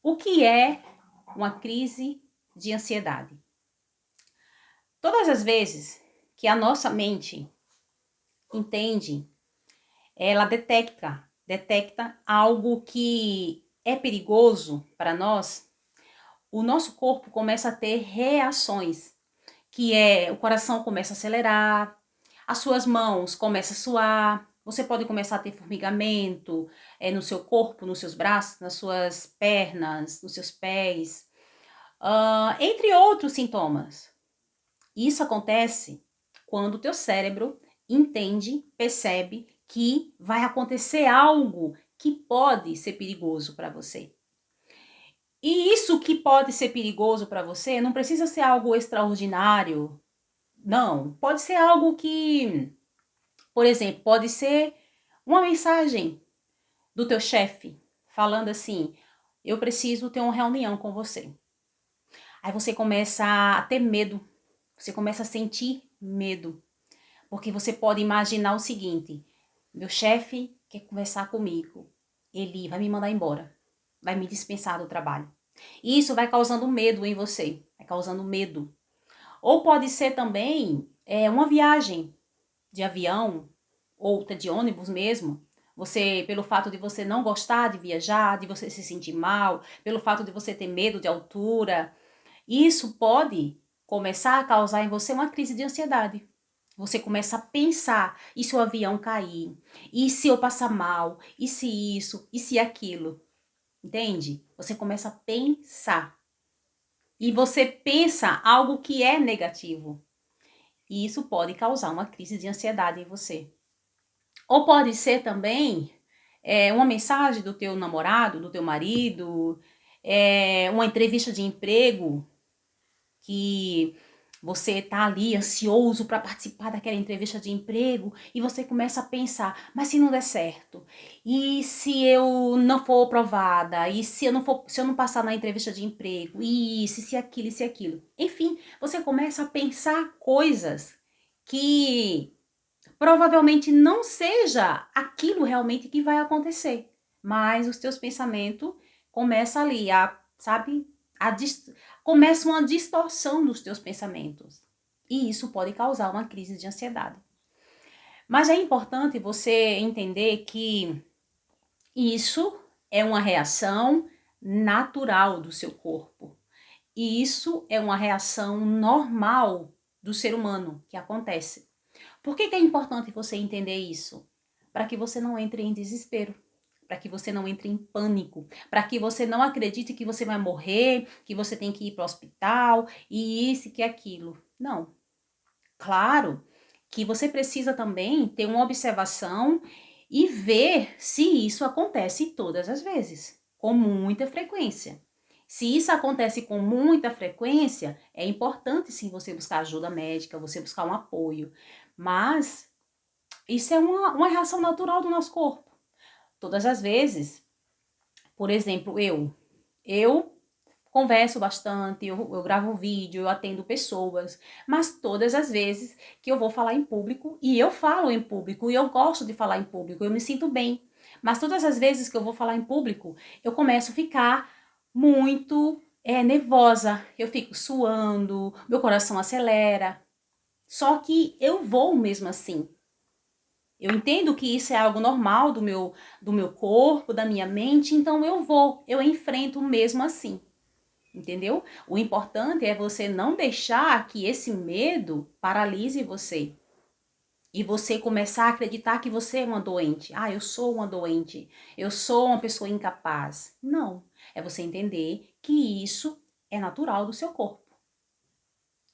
O que é uma crise de ansiedade? Todas as vezes que a nossa mente entende, ela detecta algo que é perigoso para nós, o nosso corpo começa a ter reações, que é o coração começa a acelerar, as suas mãos começam a suar, você pode começar a ter formigamento no seu corpo, nos seus braços, nas suas pernas, nos seus pés, entre outros sintomas. Isso acontece quando o teu cérebro entende, percebe que vai acontecer algo que pode ser perigoso para você. E isso que pode ser perigoso para você não precisa ser algo extraordinário. Não, pode ser algo que, por exemplo, pode ser uma mensagem do teu chefe falando assim: eu preciso ter uma reunião com você. Aí você começa a ter medo, você começa a sentir medo, porque você pode imaginar o seguinte: meu chefe quer conversar comigo, ele vai me mandar embora, vai me dispensar do trabalho. E isso vai causando medo em você, vai causando medo. Ou pode ser também uma viagem de avião, ou de ônibus mesmo. Você, pelo fato de você não gostar de viajar, de você se sentir mal, pelo fato de você ter medo de altura, isso pode começar a causar em você uma crise de ansiedade. Você começa a pensar: e se o avião cair? E se eu passar mal? E se isso? E se aquilo? Entende? Você começa a pensar. E você pensa algo que é negativo. E isso pode causar uma crise de ansiedade em você. Ou pode ser também uma mensagem do teu namorado, do teu marido, uma entrevista de emprego que você tá ali ansioso para participar daquela entrevista de emprego e você começa a pensar: mas se não der certo? E se eu não for aprovada? E se eu não passar na entrevista de emprego? E isso, e se aquilo, e se aquilo? Enfim, você começa a pensar coisas que provavelmente não seja aquilo realmente que vai acontecer, mas os teus pensamentos começam ali sabe, começa uma distorção dos teus pensamentos. E isso pode causar uma crise de ansiedade. Mas é importante você entender que isso é uma reação natural do seu corpo. E isso é uma reação normal do ser humano que acontece. Por que é importante você entender isso? Para que você não entre em desespero, para que você não entre em pânico, para que você não acredite que você vai morrer, que você tem que ir para o hospital e isso, que aquilo. Não. Claro que você precisa também ter uma observação e ver se isso acontece todas as vezes, com muita frequência. Se isso acontece com muita frequência, é importante sim você buscar ajuda médica, você buscar um apoio. Mas isso é uma reação natural do nosso corpo. Todas as vezes, por exemplo, eu converso bastante, eu gravo vídeo, eu atendo pessoas, mas todas as vezes que eu vou falar em público, e eu falo em público, e eu gosto de falar em público, eu me sinto bem, mas todas as vezes que eu vou falar em público, eu começo a ficar muito nervosa, eu fico suando, meu coração acelera, só que eu vou mesmo assim. Eu entendo que isso é algo normal do meu corpo, da minha mente, então eu enfrento mesmo assim. Entendeu? O importante é você não deixar que esse medo paralise você. E você começar a acreditar que você é uma doente. Ah, eu sou uma doente. Eu sou uma pessoa incapaz. Não. É você entender que isso é natural do seu corpo.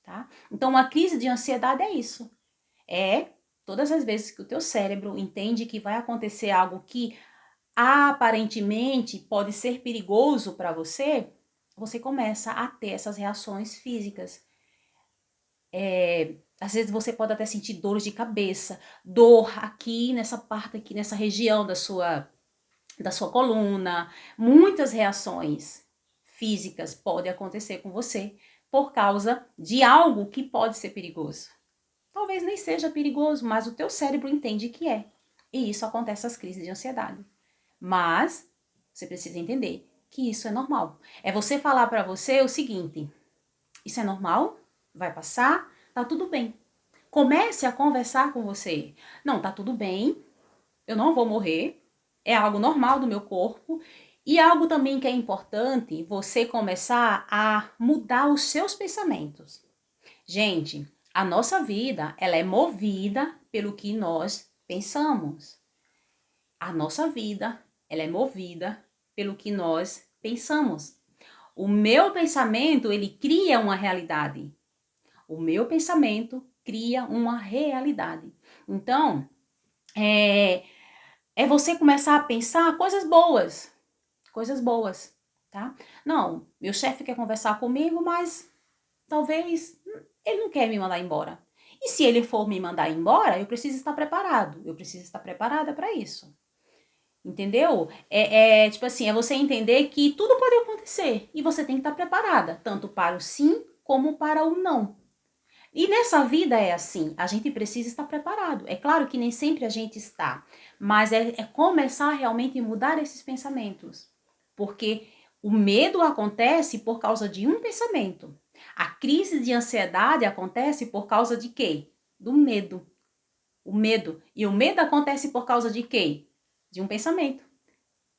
Tá? Então, uma crise de ansiedade é isso. É todas as vezes que o teu cérebro entende que vai acontecer algo que aparentemente pode ser perigoso para você, você começa a ter essas reações físicas. Às vezes você pode até sentir dores de cabeça, dor aqui nessa parte aqui, nessa região da sua coluna. Muitas reações físicas podem acontecer com você por causa de algo que pode ser perigoso. Talvez nem seja perigoso, mas o teu cérebro entende que é. E isso acontece as crises de ansiedade. Mas você precisa entender que isso é normal. É você falar para você o seguinte: isso é normal, vai passar, tá tudo bem. Comece a conversar com você. Não, tá tudo bem, eu não vou morrer, é algo normal do meu corpo. E algo também que é importante, você começar a mudar os seus pensamentos. Gente, a nossa vida, ela é movida pelo que nós pensamos. A nossa vida, ela é movida pelo que nós pensamos. O meu pensamento, ele cria uma realidade. O meu pensamento cria uma realidade. Então, é você começar a pensar coisas boas, tá? Não, meu chefe quer conversar comigo, mas talvez ele não quer me mandar embora. E se ele for me mandar embora, eu preciso estar preparado. Eu preciso estar preparada para isso. Entendeu? Tipo assim, é você entender que tudo pode acontecer e você tem que estar preparada, tanto para o sim como para o não. E nessa vida é assim, a gente precisa estar preparado. É claro que nem sempre a gente está, mas é começar realmente a mudar esses pensamentos. Porque o medo acontece por causa de um pensamento. A crise de ansiedade acontece por causa de quê? Do medo. O medo. E o medo acontece por causa de quê? De um pensamento.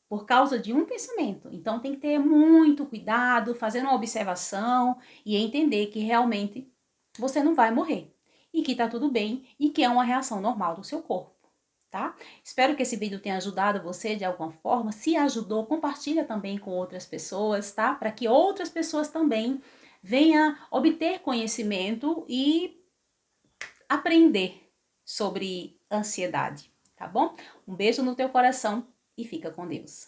Por causa de um pensamento. Então tem que ter muito cuidado, fazer uma observação e entender que realmente você não vai morrer. E que tá tudo bem e que é uma reação normal do seu corpo, tá? Espero que esse vídeo tenha ajudado você de alguma forma. Se ajudou, compartilha também com outras pessoas, tá? Para que outras pessoas também venham obter conhecimento e aprender sobre ansiedade, tá bom? Um beijo no teu coração e fica com Deus.